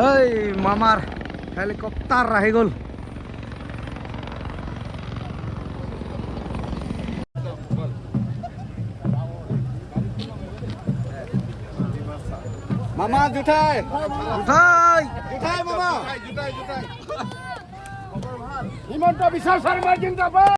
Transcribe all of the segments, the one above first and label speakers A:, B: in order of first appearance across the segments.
A: এই মামার হেলিকপ্টার আহি গ'ল।
B: মামা জুঠাই
A: উঠাই
B: জুঠাই মামা
C: হিমন্ত বিশ্ব শর্মা জিন্দাবাদ।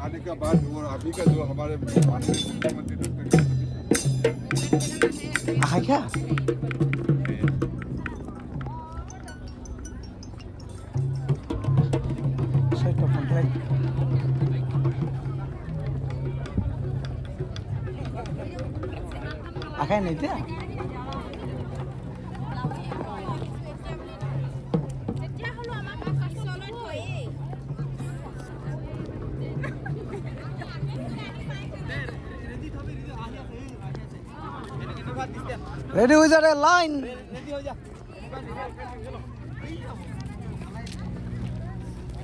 B: आने के बाद और अभी का जो हमारे माननीय मुख्यमंत्री
A: আহা क्या আখাই নাই দিয়া रेडी हो जा रे लाइन रेडी हो जा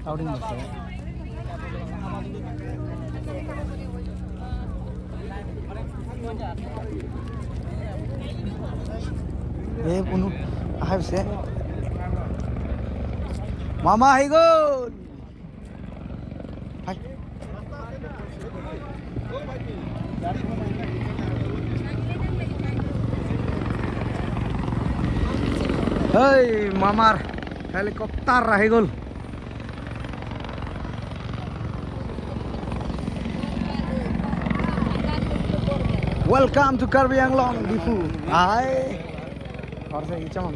A: आउटिंग ए पुनु आइसे मामा आइ गल हाय এই মামার হেলিকপ্টার আহি গ'ল। ওয়েলকাম টু কার্বি আংলং ডিফু আই और से चमन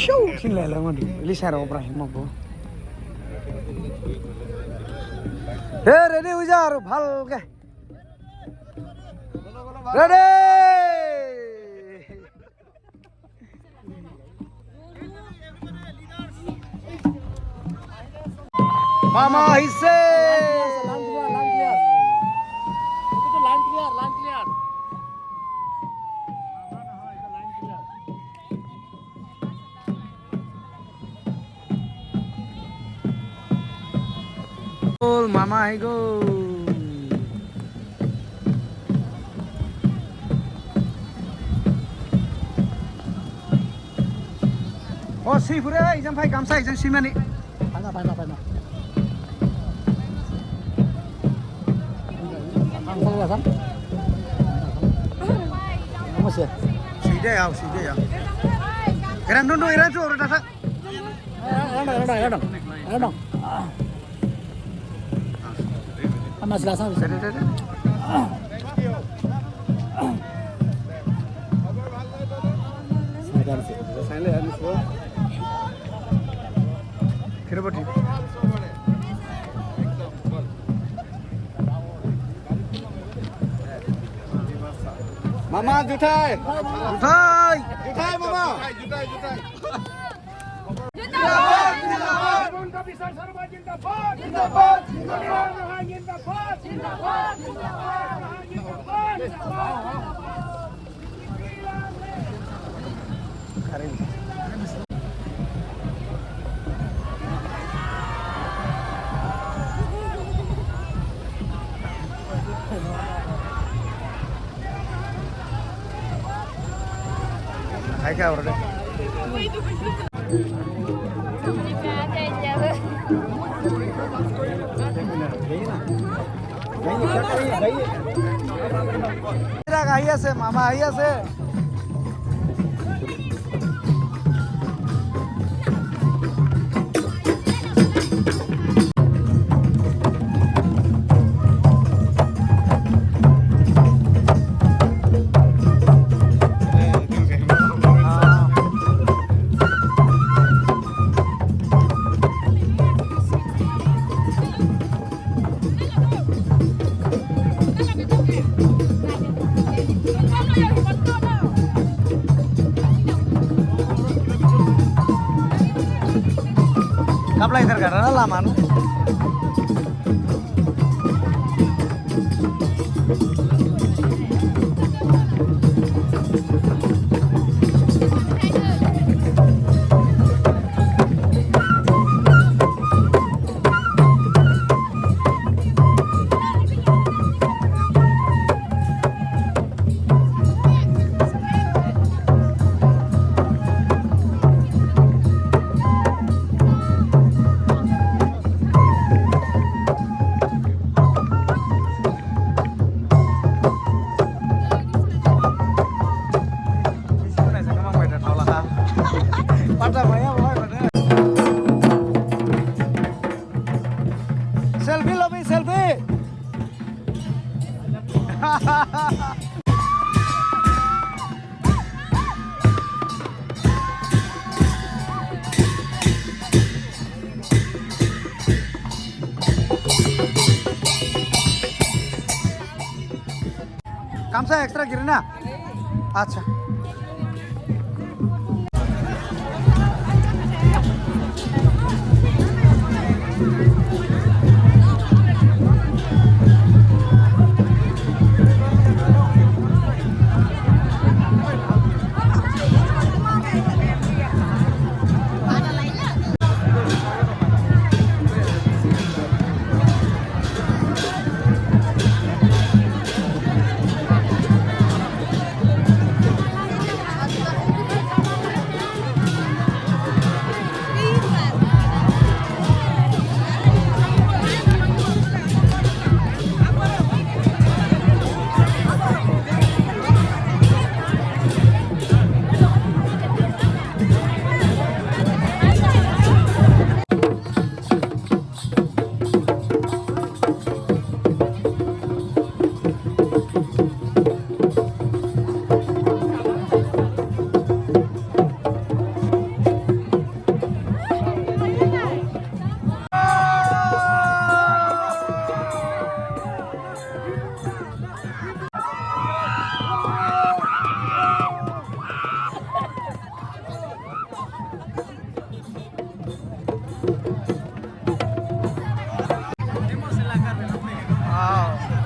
A: Shoo, sini lah madu. Lisa ro Ibrahim aku. Ready ujar, bhal ke. Ready. Mama hisse. Mama I go. Oh si pura izan phai kamsa izan simani. Pana. Kamsa lah kan? Masih. Sida ya. Keran dulu udah datang. Enak. Mas langsung bisa. Saya lihat semua. Kira berapa?
B: Mama जुठाई
A: Utai.
B: जुठाई मामा जुठाई
C: হিমন্ত বিশ্ব শর্মা জিন্দাবাদ জিন্দাবাদ জিন্দাবাদ
A: Hai क्या हो रहा है? আহি আছে মামা আহি আছে karena lama nu. Selfie lo, selfie. Kamsa extra kirim na? Acha. Wow.